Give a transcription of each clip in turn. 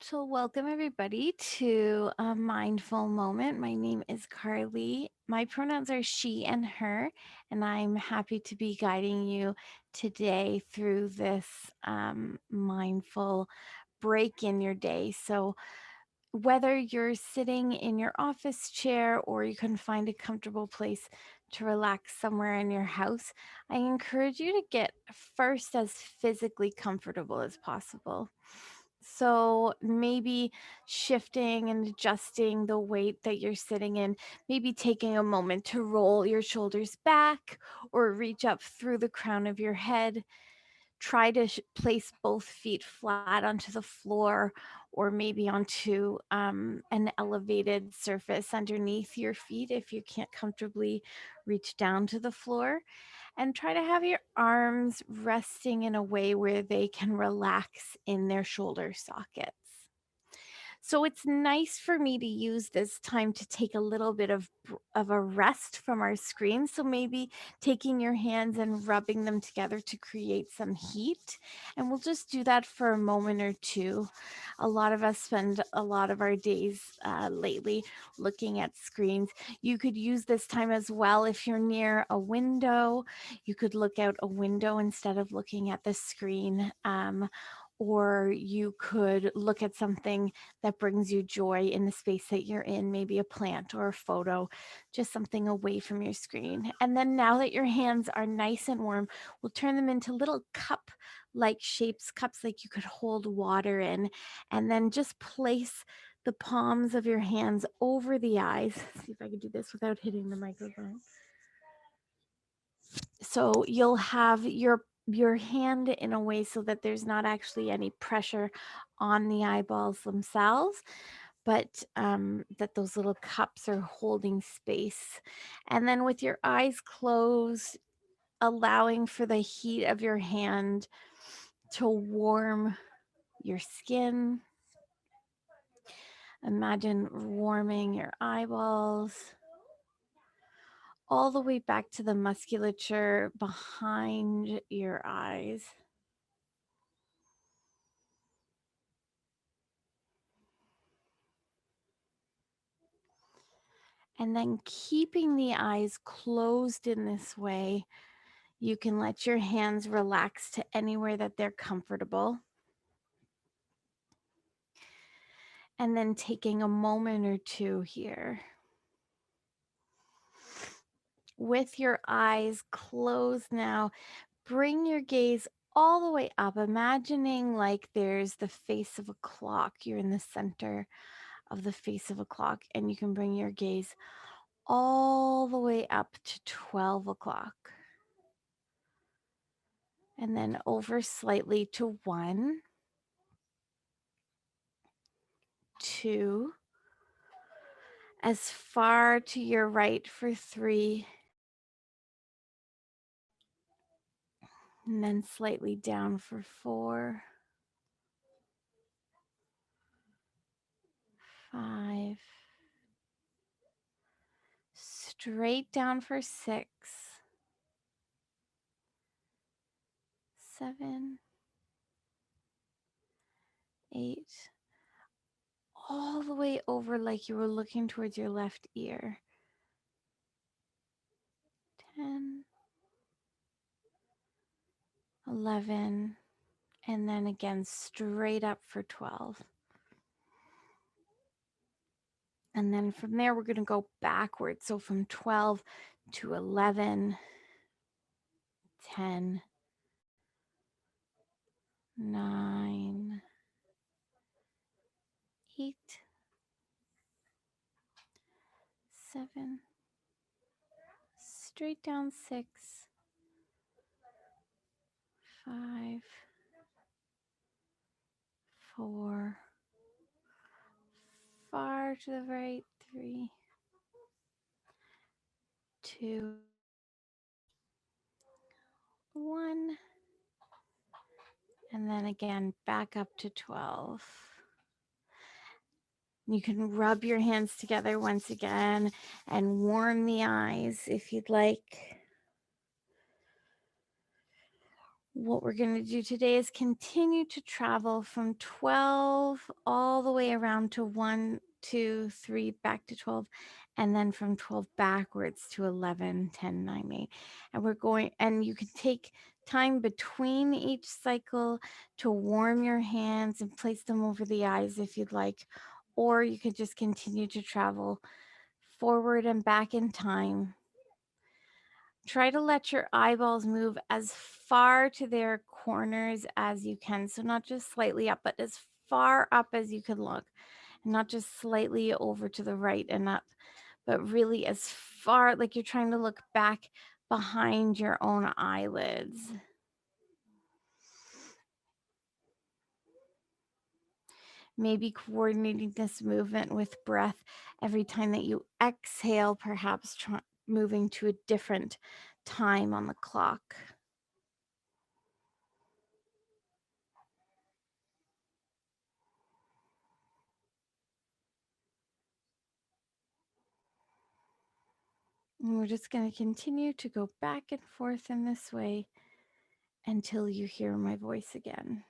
So, welcome everybody to a mindful moment. My name is Carly. My pronouns are she and her, and I'm happy to be guiding you today through this mindful break in your day. So, whether you're sitting in your office chair or you can find a comfortable place to relax somewhere in your house, I encourage you to get first as physically comfortable as possible. So maybe shifting and adjusting the weight that you're sitting in, maybe taking a moment to roll your shoulders back or reach up through the crown of your head. Try to place both feet flat onto the floor or maybe onto an elevated surface underneath your feet if you can't comfortably reach down to the floor. And try to have your arms resting in a way where they can relax in their shoulder sockets. So it's nice for me to use this time to take a little bit of a rest from our screen. So maybe taking your hands and rubbing them together to create some heat. And we'll just do that for a moment or two. A lot of us spend a lot of our days lately looking at screens. You could use this time as well if you're near a window. You could look out a window instead of looking at the screen. Or you could look at something that brings you joy in the space that you're in, maybe a plant or a photo, just something away from your screen. And then now that your hands are nice and warm, we'll turn them into little cup like shapes, cups like you could hold water in, and then just place the palms of your hands over the eyes. See if I can do this without hitting the microphone. So you'll have your hand in a way so that there's not actually any pressure on the eyeballs themselves, but that those little cups are holding space. And then with your eyes closed, allowing for the heat of your hand to warm your skin. Imagine warming your eyeballs all the way back to the musculature behind your eyes. And then keeping the eyes closed in this way, you can let your hands relax to anywhere that they're comfortable. And then taking a moment or two here. With your eyes closed now, bring your gaze all the way up, imagining like there's the face of a clock. You're in the center of the face of a clock, and you can bring your gaze all the way up to 12 o'clock. And then over slightly to 1, 2, as far to your right for 3, and then slightly down for 4, 5, straight down for 6, 7, 8, all the way over like you were looking towards your left ear. 10, 11, and then again straight up for 12. And then from there, we're going to go backwards. So from 12 to 11, 10, 9, 8, 7, straight down 6, 5, 4, far to the right, 3, 2, 1, and then again back up to 12. You can rub your hands together once again and warm the eyes if you'd like. What we're going to do today is continue to travel from 12 all the way around to 1, 2, 3, back to 12, and then from 12 backwards to 11, 10, 9, 8. And and you can take time between each cycle to warm your hands and place them over the eyes if you'd like, or you could just continue to travel forward and back in time. Try to let your eyeballs move as far to their corners as you can. So, not just slightly up, but as far up as you can look, and not just slightly over to the right and up, but really as far, like you're trying to look back behind your own eyelids. Maybe coordinating this movement with breath every time that you exhale, perhaps moving to a different time on the clock. And we're just going to continue to go back and forth in this way until you hear my voice again.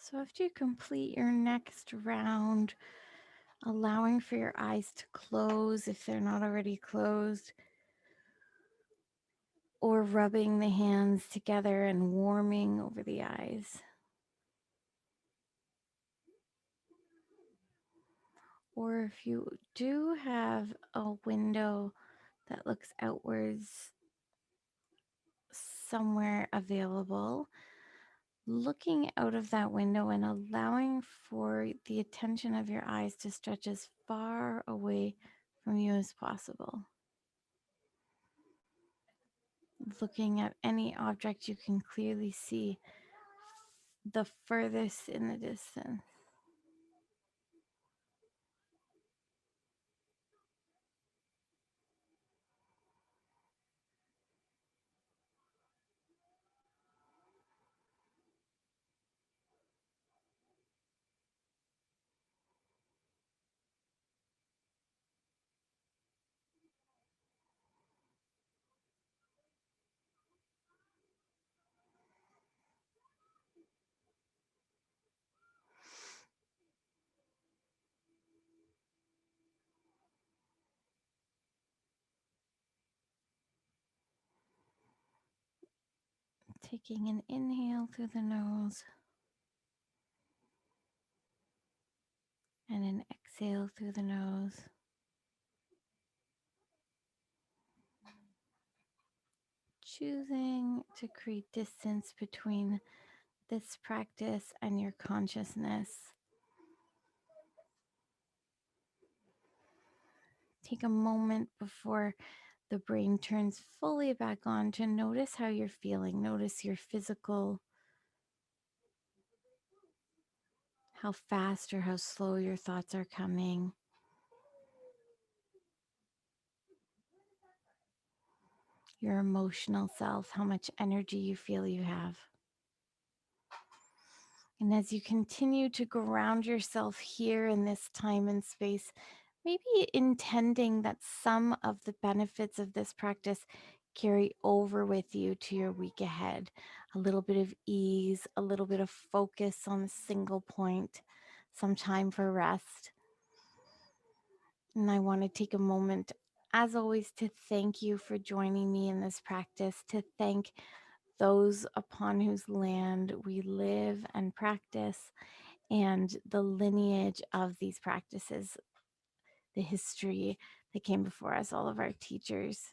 So, after you complete your next round, allowing for your eyes to close if they're not already closed, or rubbing the hands together and warming over the eyes. Or if you do have a window that looks outwards somewhere available, looking out of that window and allowing for the attention of your eyes to stretch as far away from you as possible. Looking at any object you can clearly see the furthest in the distance. Taking an inhale through the nose and an exhale through the nose. Choosing to create distance between this practice and your consciousness. Take a moment before the brain turns fully back on to notice how you're feeling. Notice your physical, how fast or how slow your thoughts are coming. Your emotional self, how much energy you feel you have. And as you continue to ground yourself here in this time and space, maybe intending that some of the benefits of this practice carry over with you to your week ahead. A little bit of ease, a little bit of focus on a single point, some time for rest. And I want to take a moment, as always, to thank you for joining me in this practice, to thank those upon whose land we live and practice, and the lineage of these practices, the history that came before us, all of our teachers.